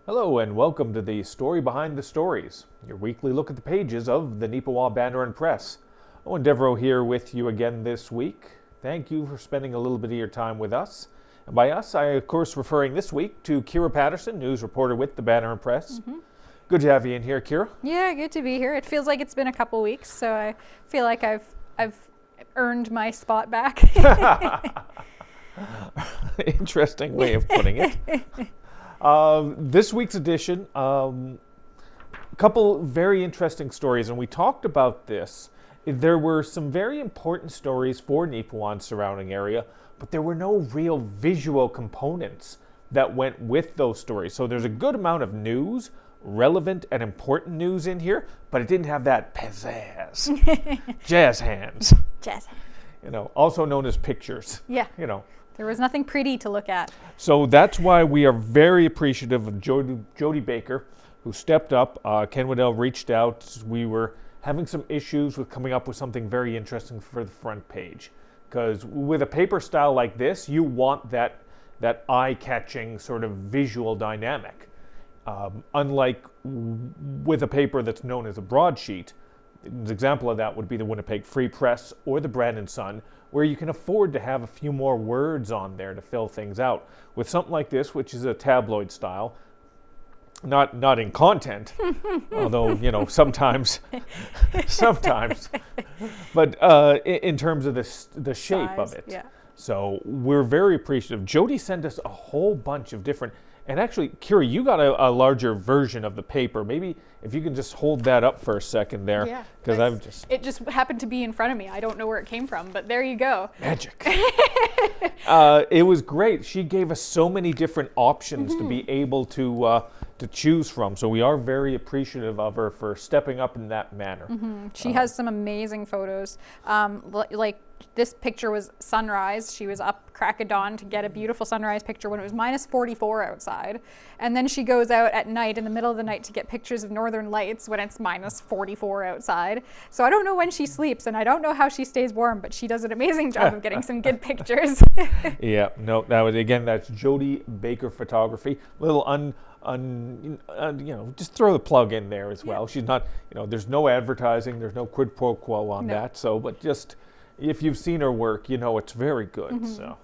Hello and welcome to the Story Behind the Stories, your weekly look at the pages of the Neepawa Banner Press. Eoin Devereux here with you again this week. Thank you for spending a little bit of your time with us. And by us, I of course referring this week to Kira Paterson, news reporter with the Banner Press. Good to have you in here, Kira. Yeah, good to be here. It feels like it's been a couple weeks, so I feel like I've earned my spot back. Interesting way of putting it. This week's edition, a couple very interesting stories, and we talked about this. There were some very important stories for Neepawa and surrounding area, but there were no real visual components that went with those stories. So there's a good amount of news, relevant and important news in here, but it didn't have that pizzazz, jazz hands. Jazz hands. You know, also known as pictures. Yeah. You know. There was nothing pretty to look at. So that's why we are very appreciative of Jody Baker, who stepped up. Ken Waddell reached out. We were having some issues with coming up with something very interesting for the front page. Because with a paper style like this, you want that eye-catching sort of visual dynamic. Unlike with a paper that's known as a broadsheet, an example of that would be the Winnipeg Free Press or the Brandon Sun, where you can afford to have a few more words on there to fill things out. With something like this, which is a tabloid style, not in content, although, you know, sometimes, but in terms of the shape Size, of it. yeah. So we're very appreciative. Jody sent us a whole bunch of different, and actually, Kira, you got a larger version of the paper. Maybe if you can just hold that up for a second there. Yeah. Because It just happened to be in front of me. I don't know where it came from, but there you go. Magic. It was great. She gave us so many different options to be able to choose from. So we are very appreciative of her for stepping up in that manner. She has some amazing photos. Like this picture was sunrise. She was up crack of dawn to get a beautiful sunrise picture when it was minus 44 outside. And then she goes out at night in the middle of the night to get pictures of northern lights when it's minus 44 outside. So I don't know when she sleeps and I don't know how she stays warm, but she does an amazing job of getting some good pictures. Yeah, no, that's Jody Baker Photography. Little just throw the plug in there as well. She's not, there's no advertising, there's no quid pro quo on that. So, but just if you've seen her work, you know it's very good. So,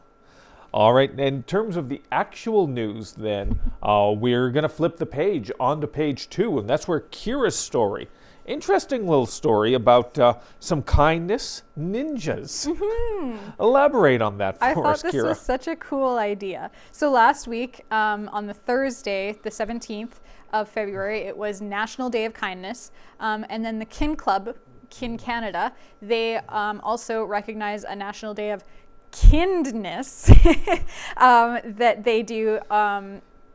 all right. In terms of the actual news, then we're gonna flip the page onto page 2, and that's where Kira's story. Interesting little story about some kindness ninjas. Elaborate on that for us, Kira. I thought this was such a cool idea. So last week, on the Thursday, the 17th of February, it was National Day of Kindness. And then the Kin Club, Kin Canada, they also recognize a National Day of Kindness that they do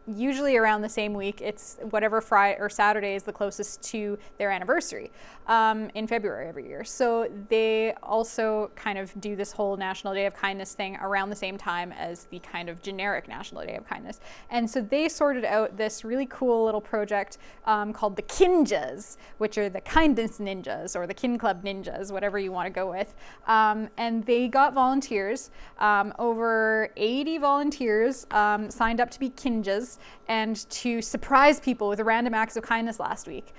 usually around the same week. It's whatever Friday or Saturday is the closest to their anniversary in February every year. So they also kind of do this whole National Day of Kindness thing around the same time as the kind of generic National Day of Kindness. And so they sorted out this really cool little project called the Kinjas, which are the Kindness Ninjas or the Kin Club Ninjas, whatever you want to go with. And they got volunteers. Over 80 volunteers signed up to be Kinjas and to surprise people with random acts of kindness last week.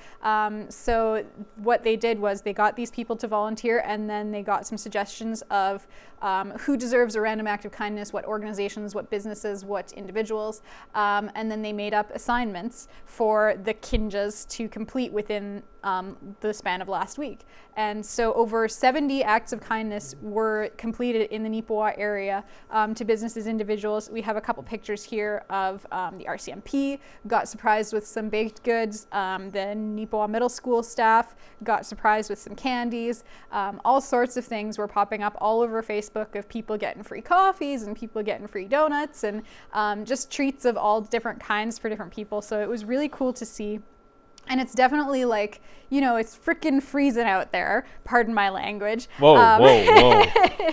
So what they did was they got these people to volunteer, and then they got some suggestions of who deserves a random act of kindness, what organizations, what businesses, what individuals, and then they made up assignments for the Kinjas to complete within the span of last week. And so over 70 acts of kindness were completed in the Neepawa area to businesses, individuals. We have a couple pictures here of the RCMP got surprised with some baked goods. The Neepawa Middle School staff got surprised with some candies. All sorts of things were popping up all over Facebook of people getting free coffees and people getting free donuts and just treats of all different kinds for different people. So it was really cool to see And it's definitely like, it's freaking freezing out there. Pardon my language. Whoa,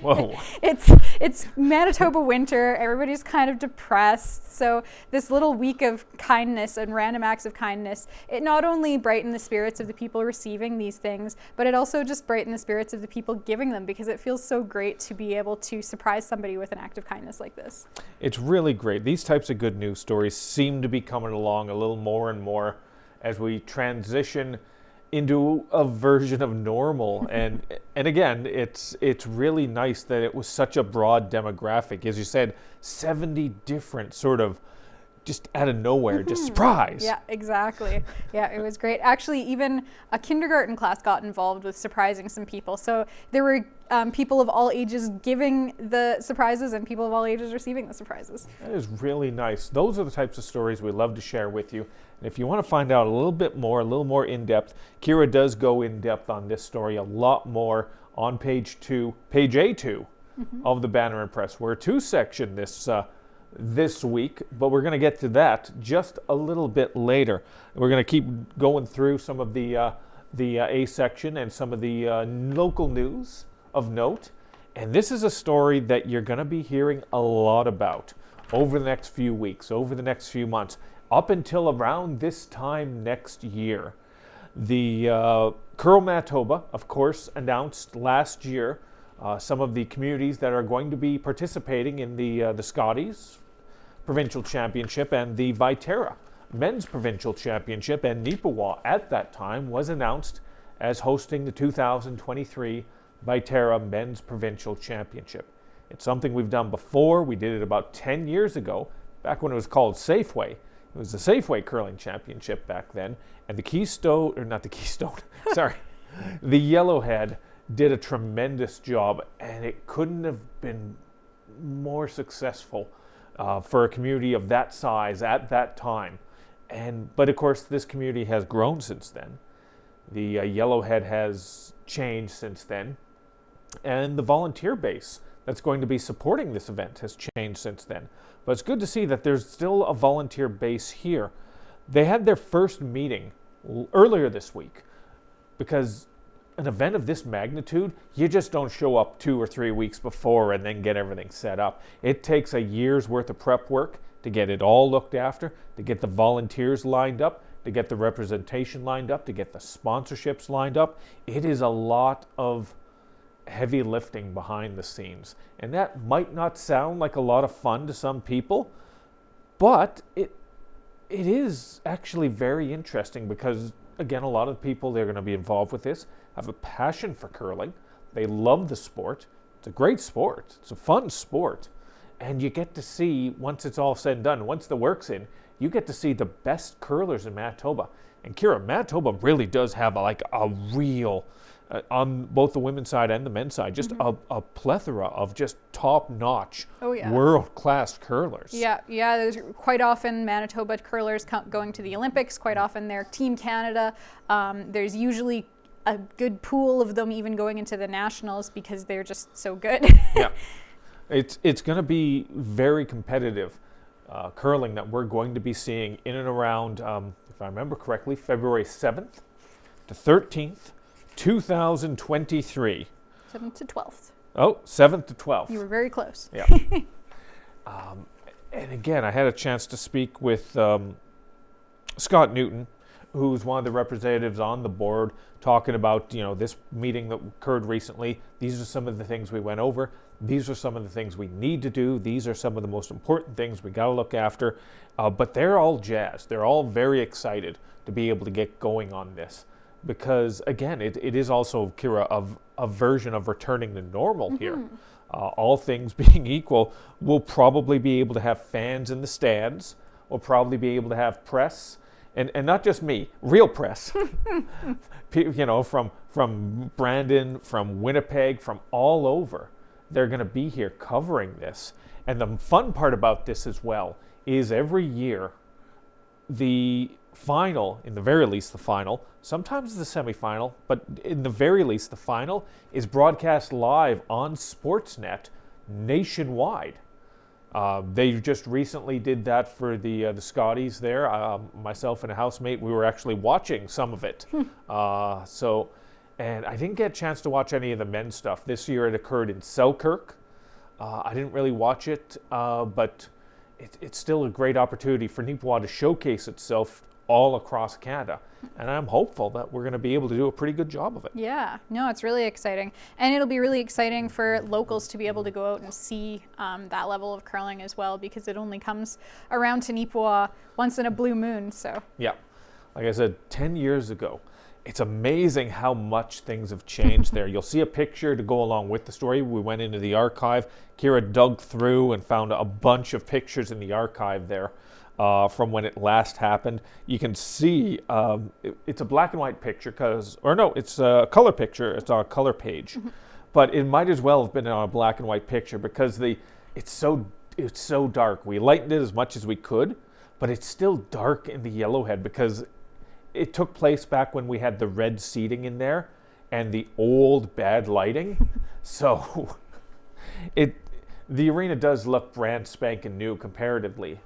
whoa. It's Manitoba winter. Everybody's kind of depressed. So this little week of kindness and random acts of kindness, it not only brightened the spirits of the people receiving these things, but it also just brightened the spirits of the people giving them, because it feels so great to be able to surprise somebody with an act of kindness like this. It's really great. These types of good news stories seem to be coming along a little more and more as we transition into a version of normal. and again, it's really nice that it was such a broad demographic. As you said, 70 different sort of just out of nowhere, just surprise. Yeah, exactly. Yeah, it was great. Actually, even a kindergarten class got involved with surprising some people. So there were people of all ages giving the surprises and people of all ages receiving the surprises. That is really nice. Those are the types of stories we love to share with you. And if you want to find out a little bit more, a little more in-depth, Kira does go in-depth on this story a lot more on page A2 of the Banner Press. We're a 2-section this week, but we're going to get to that just a little bit later. We're going to keep going through some of the A section and some of the local news of note. And this is a story that you're going to be hearing a lot about over the next few weeks, over the next few months, up until around this time next year. The Curl Manitoba, of course, announced last year some of the communities that are going to be participating in the Scotties Provincial Championship and the Viterra Men's Provincial Championship, and Neepawa at that time was announced as hosting the 2023 Viterra Men's Provincial Championship. It's something we've done before. We did it about 10 years ago, back when it was called Safeway. It was the Safeway Curling Championship back then, and the Yellowhead did a tremendous job, and it couldn't have been more successful for a community of that size at that time. But of course, this community has grown since then. The Yellowhead has changed since then, and the volunteer base that's going to be supporting this event has changed since then. But it's good to see that there's still a volunteer base here. They had their first meeting earlier this week, because an event of this magnitude, you just don't show up 2 or 3 weeks before and then get everything set up. It takes a year's worth of prep work to get it all looked after, to get the volunteers lined up, to get the representation lined up, to get the sponsorships lined up. It is a lot of heavy lifting behind the scenes. And that might not sound like a lot of fun to some people, but it is actually very interesting, because again, a lot of people that are going to be involved with this have a passion for curling. They love the sport. It's a great sport. It's a fun sport. And you get to see, once it's all said and done, once the work's in, you get to see the best curlers in Manitoba. And Kira, Manitoba really does have a real, on both the women's side and the men's side, just a plethora of just top-notch, world-class curlers. Yeah. There's quite often Manitoba curlers going to the Olympics. Quite often they're Team Canada. There's usually a good pool of them even going into the nationals, because they're just so good. Yeah, it's going to be very competitive curling that we're going to be seeing in and around, if I remember correctly, February 7th to 13th, 2023. 7th to 12th. Oh, 7th to 12th. You were very close. Yeah. And again, I had a chance to speak with Scott Newton, who's one of the representatives on the board, talking about, this meeting that occurred recently. These are some of the things we went over. These are some of the things we need to do. These are some of the most important things we got to look after. But they're all jazzed. They're all very excited to be able to get going on this, because again, it is also, Kira, a version of returning to normal here. All things being equal, we'll probably be able to have fans in the stands. We'll probably be able to have press, and not just me, real press. From Brandon, from Winnipeg, from all over. They're going to be here covering this. And the fun part about this as well is every year, the final, in the very least the final, sometimes the semifinal, but in the very least the final, is broadcast live on Sportsnet nationwide. They just recently did that for the Scotties there. Myself and a housemate, we were actually watching some of it. And I didn't get a chance to watch any of the men's stuff. This year it occurred in Selkirk. I didn't really watch it, but it's still a great opportunity for Neepawa to showcase itself all across Canada. And I'm hopeful that we're going to be able to do a pretty good job of it. Yeah, no, it's really exciting. And it'll be really exciting for locals to be able to go out and see that level of curling as well, because it only comes around to Neepawa once in a blue moon. So yeah, like I said, 10 years ago, it's amazing how much things have changed there. You'll see a picture to go along with the story. We went into the archive. Kira dug through and found a bunch of pictures in the archive there. From when it last happened. You can see it's a black and white picture it's a color picture. It's on a color page, but it might as well have been on a black and white picture because it's so dark. We lightened it as much as we could, but it's still dark in the Yellowhead because it took place back when we had the red seating in there and the old bad lighting. So the arena does look brand spanking new comparatively.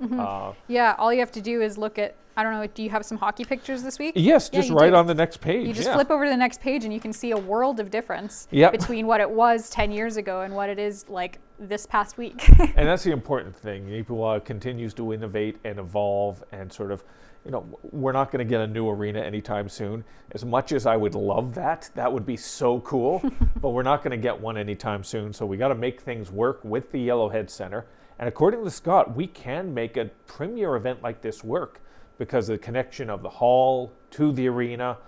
yeah, all you have to do is look at, I don't know, do you have some hockey pictures this week? Yes, just right on the next page. You just flip over to the next page and you can see a world of difference between what it was 10 years ago and what it is like this past week. And that's the important thing. Neepawa continues to innovate and evolve and sort of, we're not going to get a new arena anytime soon. As much as I would love that would be so cool, but we're not going to get one anytime soon. So we got to make things work with the Yellowhead Center. And according to Scott, we can make a premier event like this work because of the connection of the hall to the arena.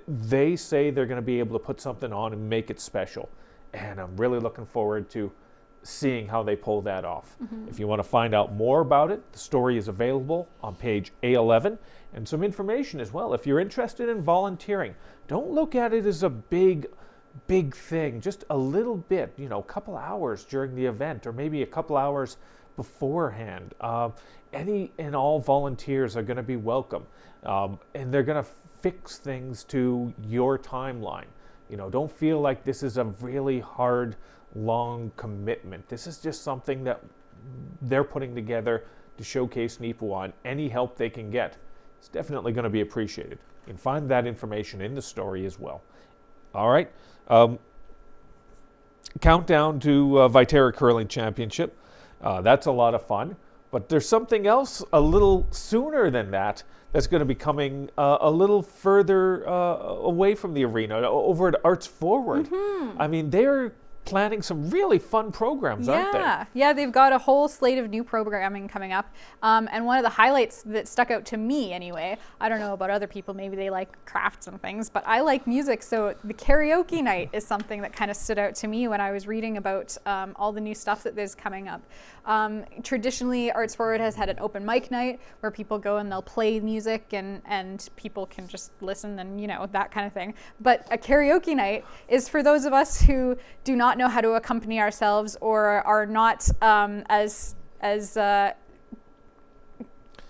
They say they're going to be able to put something on and make it special. And I'm really looking forward to seeing how they pull that off. If you want to find out more about it, the story is available on page A11 and some information as well. If you're interested in volunteering, don't look at it as a big thing, just a little bit, a couple hours during the event or maybe a couple hours beforehand. Any and all volunteers are going to be welcome, and they're going to fix things to your timeline. Don't feel like this is a really hard, long commitment. This is just something that they're putting together to showcase Neepawa, and any help they can get is definitely going to be appreciated. You can find that information in the story as well. All right. Countdown to Viterra Curling Championship. That's a lot of fun. But there's something else a little sooner than that's going to be coming a little further away from the arena, over at Arts Forward. I mean, they're planning some really fun programs, aren't they? Yeah, they've got a whole slate of new programming coming up. And one of the highlights that stuck out to me anyway, I don't know about other people, maybe they like crafts and things, but I like music, so the karaoke night is something that kind of stood out to me when I was reading about all the new stuff that there's coming up. Traditionally, Arts Forward has had an open mic night where people go and they'll play music and people can just listen and, that kind of thing. But a karaoke night is for those of us who do not know how to accompany ourselves or are not as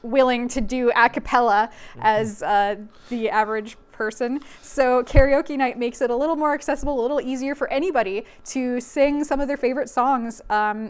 willing to do a cappella as the average person. So karaoke night makes it a little more accessible, a little easier for anybody to sing some of their favorite songs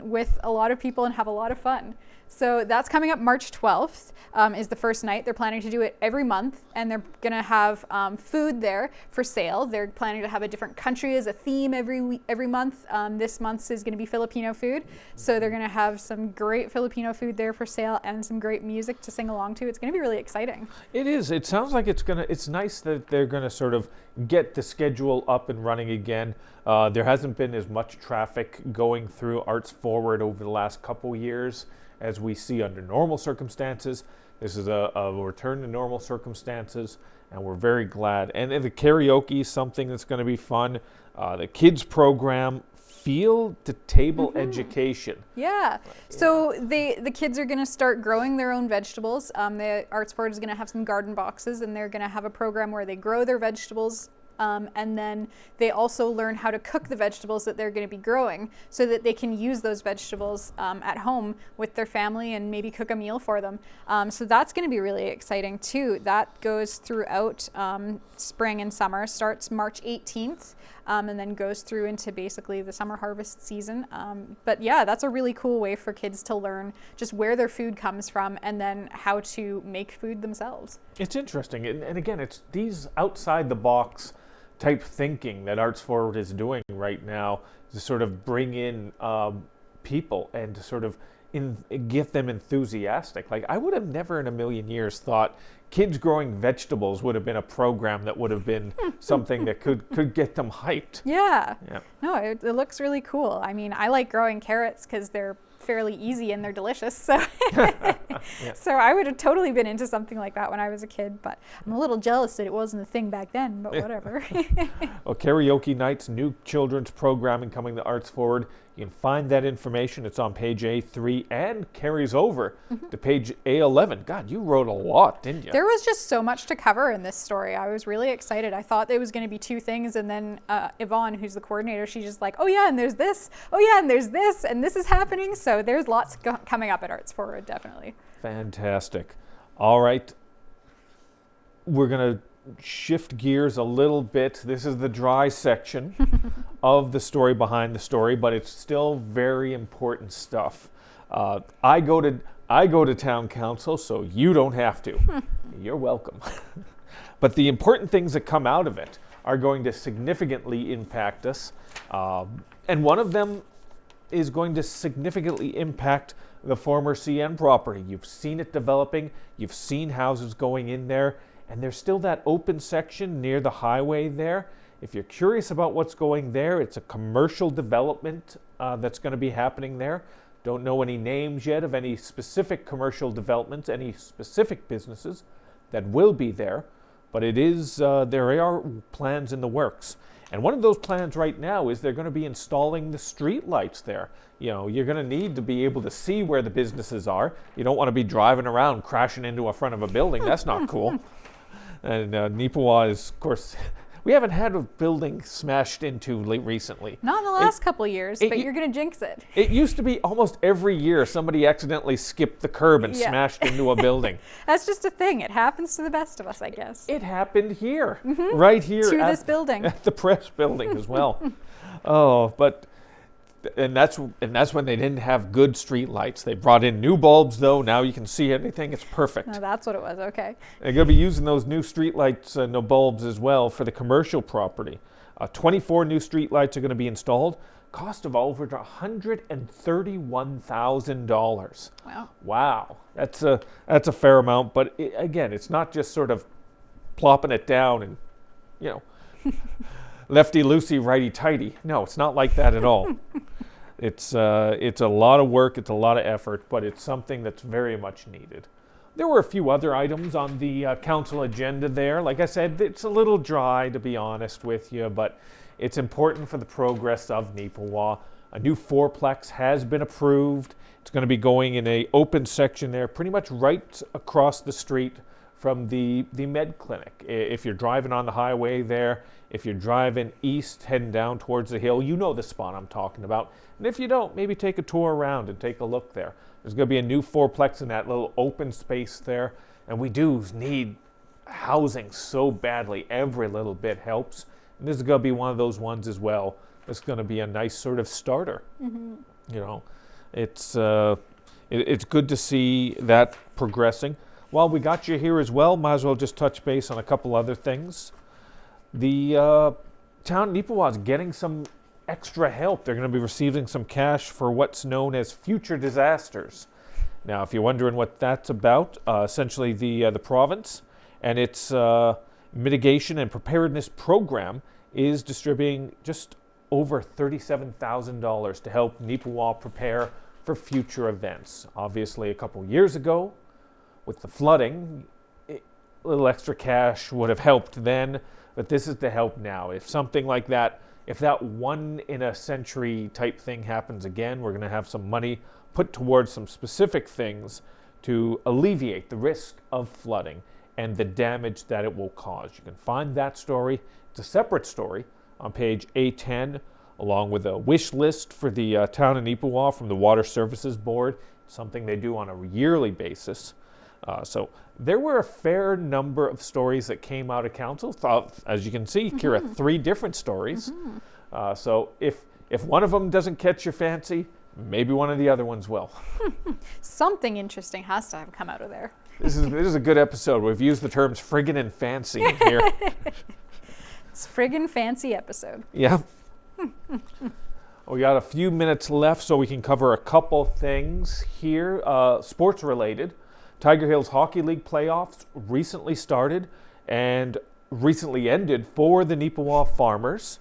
with a lot of people and have a lot of fun. So that's coming up March 12th is the first night. They're planning to do it every month, and they're going to have food there for sale. They're planning to have a different country as a theme every month. This month's is going to be Filipino food. So they're going to have some great Filipino food there for sale and some great music to sing along to. It's going to be really exciting. It is. It sounds like it's nice that they're going to sort of get the schedule up and running again. There hasn't been as much traffic going through Arts Forward over the last couple years as we see under normal circumstances. This is a return to normal circumstances, and we're very glad. And the karaoke is something that's going to be fun. The kids program, field to table education. Yeah. So the kids are going to start growing their own vegetables. The Arts Forward is going to have some garden boxes, and they're going to have a program where they grow their vegetables. And then they also learn how to cook the vegetables that they're going to be growing so that they can use those vegetables at home with their family and maybe cook a meal for them. So that's going to be really exciting too. That goes throughout spring and summer, starts March 18th and then goes through into basically the summer harvest season. But yeah, that's a really cool way for kids to learn just where their food comes from and then how to make food themselves. It's interesting. And again, it's these outside the box type thinking that Arts Forward is doing right now to sort of bring in people and to sort of get them enthusiastic. Like, I would have never in a million years thought kids growing vegetables would have been a program that would have been something that could get them hyped. Yeah. No, it looks really cool. I mean, I like growing carrots because they're fairly easy and they're delicious. So, so I would have totally been into something like that when I was a kid. But I'm a little jealous that it wasn't a thing back then. But whatever. Well, karaoke nights, new children's programming coming to Arts Forward. You can find that information. It's on page A3 and carries over to page A11. God, you wrote a lot, didn't you? There was just so much to cover in this story. I was really excited. I thought there was going to be two things, and then Eoin, who's the coordinator, she's just like, oh yeah, and there's this. Oh yeah, and there's this, and this is happening. So there's lots coming up at Arts Forward, definitely. Fantastic. All right. We're going to shift gears a little bit. This is the dry section of the story behind the story, but it's still very important stuff. I go to town council, so you don't have to. You're welcome. But the important things that come out of it are going to significantly impact us, and one of them is going to significantly impact the former CN property. You've seen it developing, you've seen houses going in there, and there's still that open section near the highway there. If you're curious about what's going there, it's a commercial development that's going to be happening there. Don't know any names yet of any specific commercial developments, any specific businesses that will be there, but it is there are plans in the works. And one of those plans right now is they're going to be installing the street lights there. You know, you're going to need to be able to see where the businesses are. You don't want to be driving around crashing into a front of a building. That's not cool. And Neepawa is, of course, we haven't had a building smashed into recently. Not in the last couple of years, but you're going to jinx it. It used to be almost every year somebody accidentally skipped the curb and smashed into a building. That's just a thing. It happens to the best of us, I guess. It happened here, right here. To this building. At the press building as well. And that's when they didn't have good street lights. They brought in new bulbs, though. Now you can see everything. It's perfect. No, that's what it was. Okay. They're going to be using those new street lights and no bulbs as well for the commercial property. 24 new street lights are going to be installed. Cost of over $131,000. Wow. Wow. That's a fair amount. But again, it's not just sort of plopping it down and, you know, lefty-loosey, righty-tighty. No, it's not like that at all. It's a lot of work, it's a lot of effort, but it's something that's very much needed. There were a few other items on the council agenda there. Like I said, it's a little dry, to be honest with you, but it's important for the progress of Neepawa. A new fourplex has been approved. It's going to be going in an open section there, pretty much right across the street from the med clinic. If you're driving on the highway there, if you're driving east heading down towards the hill, you know the spot I'm talking about. And if you don't, maybe take a tour around and take a look there. There's going to be a new fourplex in that little open space there. And we do need housing so badly. Every little bit helps. And this is going to be one of those ones as well. It's going to be a nice sort of starter. You know, it's good to see that progressing. While we got you here as well, might as well just touch base on a couple other things. The town of Neepawa is getting some extra help. They're going to be receiving some cash for what's known as future disasters. Now, if you're wondering what that's about, essentially the province and its mitigation and preparedness program is distributing just over $37,000 to help Neepawa prepare for future events. Obviously, a couple years ago, with the flooding, a little extra cash would have helped then, but this is to help now. If something like that, if that one in a century type thing happens again, we're going to have some money put towards some specific things to alleviate the risk of flooding and the damage that it will cause. You can find that story. It's a separate story on page A10, along with a wish list for the town of Neepawa from the Water Services Board, something they do on a yearly basis. So there were a fair number of stories that came out of council. As you can see, Kira, 3 different stories. So if one of them doesn't catch your fancy, maybe one of the other ones will. Something interesting has to have come out of there. This is a good episode. We've used the terms friggin' and fancy in here. It's friggin' fancy episode. Yeah. We got a few minutes left, so we can cover a couple things here. Sports related. Tiger Hills Hockey League playoffs recently started and recently ended for the Neepawa Farmers.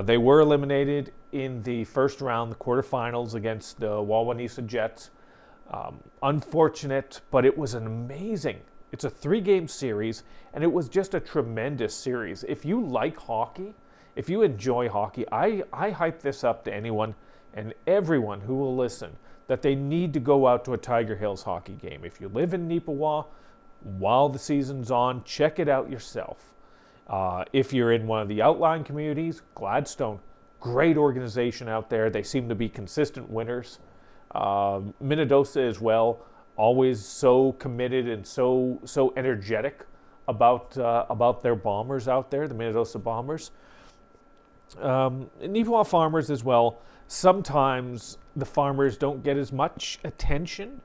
They were eliminated in the first round, the quarterfinals, against the Wawanesa Jets. Unfortunate, but it was an amazing. It's a 3-game series, and it was just a tremendous series. If you like hockey, if you enjoy hockey, I hype this up to anyone and everyone who will listen that they need to go out to a Tiger Hills hockey game. If you live in Neepawa, while the season's on, check it out yourself. If you're in one of the outlying communities, Gladstone, great organization out there. They seem to be consistent winners. Minnedosa as well, always so committed and so energetic about their Bombers out there, the Minnedosa Bombers. Neepawa Farmers as well. Sometimes the Farmers don't get as much attention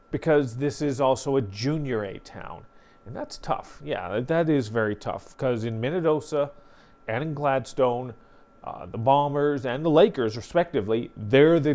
because this is also a junior A town. And that's tough. Yeah, that is very tough because in Minnedosa and in Gladstone, the Bombers and the Lakers, respectively, they're the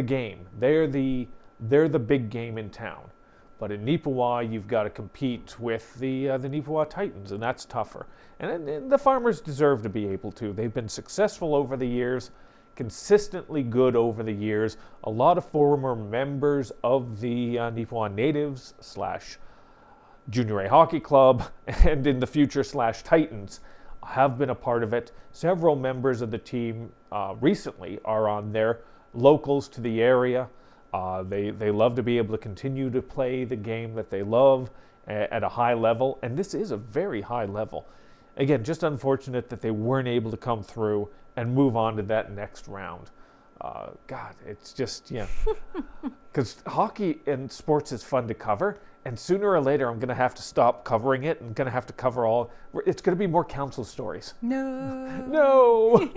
game. They're the big game in town. But in Neepawa, you've got to compete with the Neepawa Titans, and that's tougher. And the Farmers deserve to be able to. They've been successful over the years, consistently good over the years. A lot of former members of the Neepawa Natives / Junior A Hockey Club and in the future / Titans have been a part of it. Several members of the team recently are on there, locals to the area. They love to be able to continue to play the game that they love at a high level, and this is a very high level. Again, just unfortunate that they weren't able to come through and move on to that next round. God, it's just, yeah. Because hockey and sports is fun to cover, and sooner or later I'm going to have to stop covering it and going to have to cover all. It's going to be more council stories. No.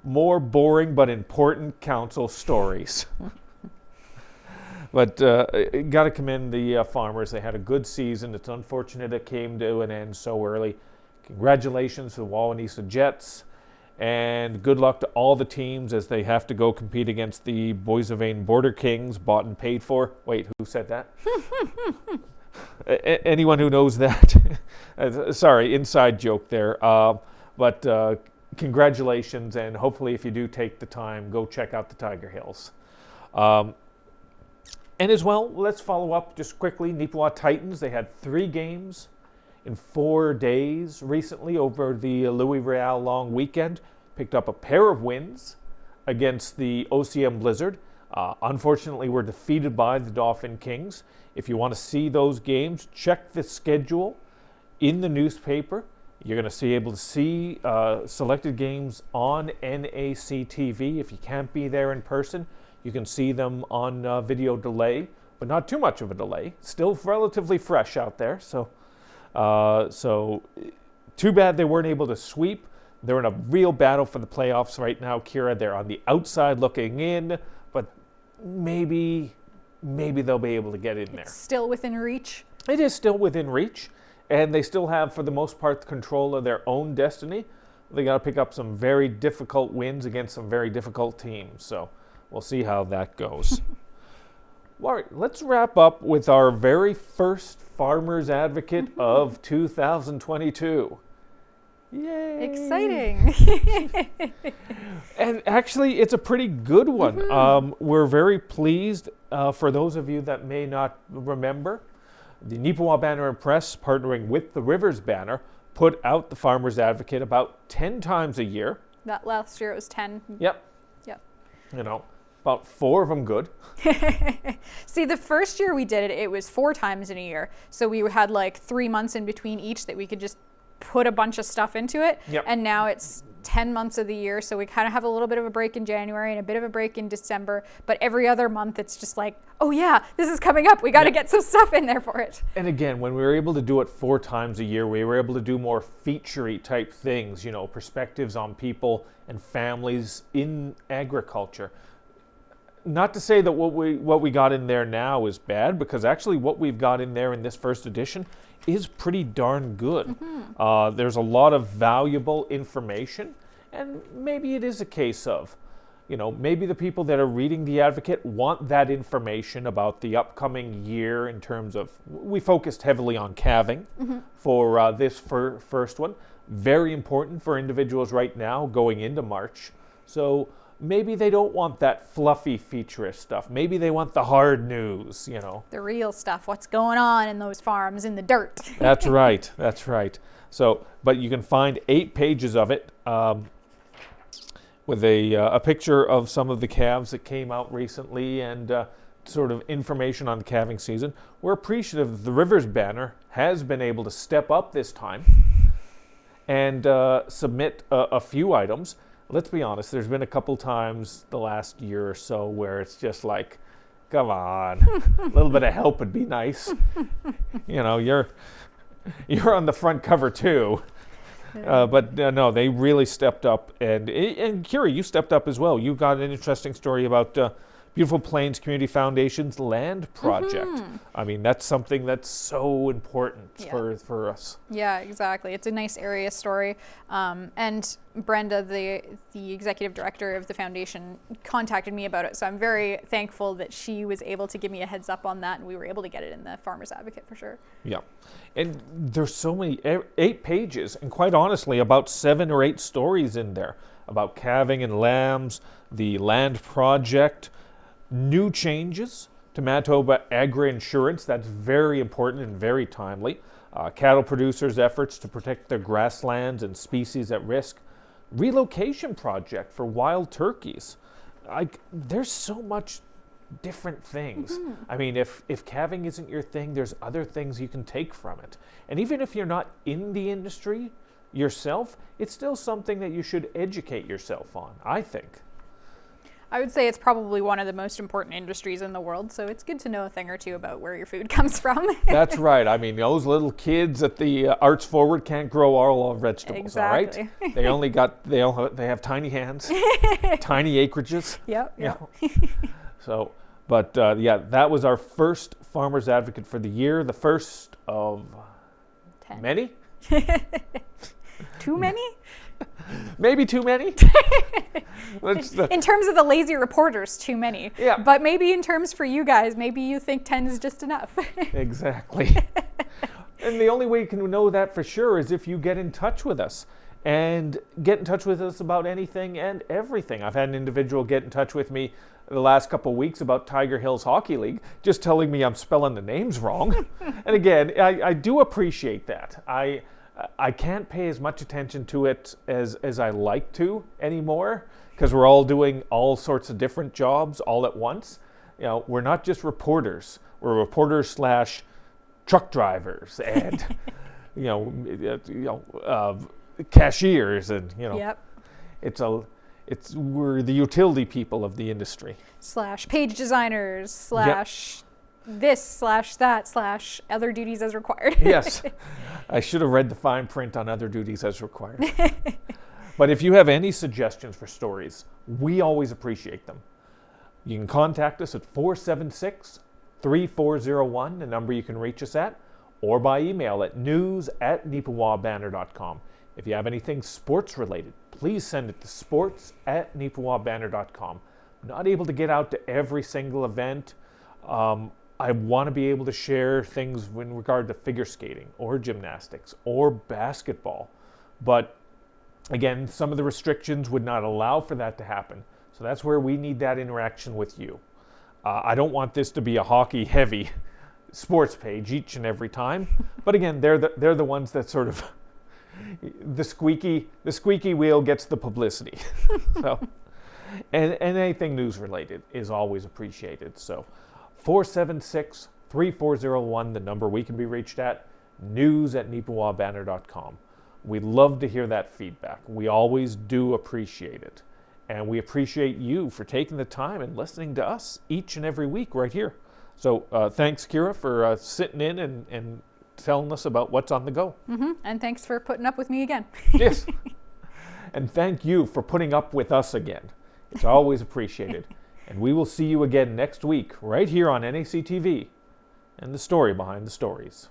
More boring but important council stories. But got to commend the Farmers. They had a good season. It's unfortunate it came to an end so early. Congratulations to the Wawanesa Jets. And good luck to all the teams as they have to go compete against the Boissevain Border Kings, bought and paid for. Wait, who said that? Anyone who knows that? Sorry, inside joke there. But congratulations, and hopefully if you do take the time, go check out the Tiger Hills. And as well, let's follow up just quickly. Neepawa Titans, they had 3 games in 4 days recently over the Louis Real long weekend. Picked up a pair of wins against the OCM Blizzard. Unfortunately, were defeated by the Dauphin Kings. If you want to see those games, check the schedule in the newspaper. You're going to be able to see selected games on NAC TV. If you can't be there in person, you can see them on video delay, but not too much of a delay. Still relatively fresh out there. So too bad they weren't able to sweep. They're in a real battle for the playoffs right now, Kira. They're on the outside looking in, but maybe they'll be able to get in there. It's still within reach. It is still within reach. And they still have, for the most part, control of their own destiny. They got to pick up some very difficult wins against some very difficult teams. So we'll see how that goes. All right, let's wrap up with our very first Farmers Advocate of 2022. Yay! Exciting. And actually, it's a pretty good one. We're very pleased. For those of you that may not remember, the Neepawa Banner Press, partnering with the Rivers Banner, put out the Farmers Advocate about 10 times a year. That last year it was 10. Yep. You know, about 4 of them good. See, the first year we did it, it was 4 times in a year. So we had like 3 months in between each that we could just put a bunch of stuff into it. Yep. And now it's 10 months of the year, so we kind of have a little bit of a break in January and a bit of a break in December, but every other month it's just like, oh yeah, this is coming up, we got to get some stuff in there for it. And again, when we were able to do it 4 times a year, we were able to do more feature-y type things, perspectives on people and families in agriculture. Not to say that what we got in there now is bad, because actually what we've got in there in this first edition is pretty darn good. There's a lot of valuable information, and maybe it is a case of, maybe the people that are reading The Advocate want that information about the upcoming year in terms of, we focused heavily on calving for this first one. Very important for individuals right now going into March. So maybe they don't want that fluffy featurist stuff. Maybe they want the hard news, The real stuff, what's going on in those farms in the dirt. That's right. So, but you can find 8 pages of it with a picture of some of the calves that came out recently and sort of information on the calving season. We're appreciative the Rivers Banner has been able to step up this time and submit a few items. Let's be honest, there's been a couple times the last year or so where it's just like, come on, a little bit of help would be nice. You're on the front cover too. But no, they really stepped up. And Kira, you stepped up as well. You got an interesting story about Beautiful Plains Community Foundation's land project. I mean, that's something that's so important for us. Yeah, exactly. It's a nice area story. And Brenda, the executive director of the foundation, contacted me about it. So I'm very thankful that she was able to give me a heads up on that, and we were able to get it in the Farmers Advocate for sure. Yeah. And there's so many, 8 pages, and quite honestly, about 7 or 8 stories in there about calving and lambs, the land project, new changes to Manitoba agri-insurance. That's very important and very timely. Cattle producers' efforts to protect their grasslands and species at risk. Relocation project for wild turkeys. There's so much different things. I mean, if calving isn't your thing, there's other things you can take from it. And even if you're not in the industry yourself, it's still something that you should educate yourself on, I think. I would say it's probably one of the most important industries in the world, so it's good to know a thing or two about where your food comes from. That's right. I mean, those little kids at the Arts Forward can't grow all vegetables, exactly. All right? They have tiny hands, tiny acreages. Yep. So, but that was our first Farmers Advocate for the year, the first of 10. Many? Too many? Maybe too many? In terms of the lazy reporters, too many. Yeah. But maybe in terms for you guys, maybe you think 10 is just enough. Exactly. And the only way you can know that for sure is if you get in touch with us. And get in touch with us about anything and everything. I've had an individual get in touch with me the last couple of weeks about Tiger Hills Hockey League, just telling me I'm spelling the names wrong. And again, I do appreciate that. I can't pay as much attention to it as I like to anymore, because we're all doing all sorts of different jobs all at once. We're not just reporters. We're reporters / truck drivers and cashiers and Yep. We're the utility people of the industry. / page designers / this / that / other duties as required. Yes. I should have read the fine print on other duties as required. But if you have any suggestions for stories, we always appreciate them. You can contact us at 476-3401, the number you can reach us at, or by email at news@neepawabanner.com. If you have anything sports related, please send it to sports@neepawabanner.com. I'm not able to get out to every single event. I want to be able to share things in regard to figure skating or gymnastics or basketball. But again, some of the restrictions would not allow for that to happen. So that's where we need that interaction with you. I don't want this to be a hockey heavy sports page each and every time. But again, they're the ones that sort of the squeaky wheel gets the publicity. So and anything news related is always appreciated. So 476-3401, the number we can be reached at, news@neepawabanner.com. We love to hear that feedback. We always do appreciate it. And we appreciate you for taking the time and listening to us each and every week right here. So thanks, Kira, for sitting in and telling us about what's on the go. And thanks for putting up with me again. Yes. And thank you for putting up with us again. It's always appreciated. And we will see you again next week right here on NAC TV and the story behind the stories.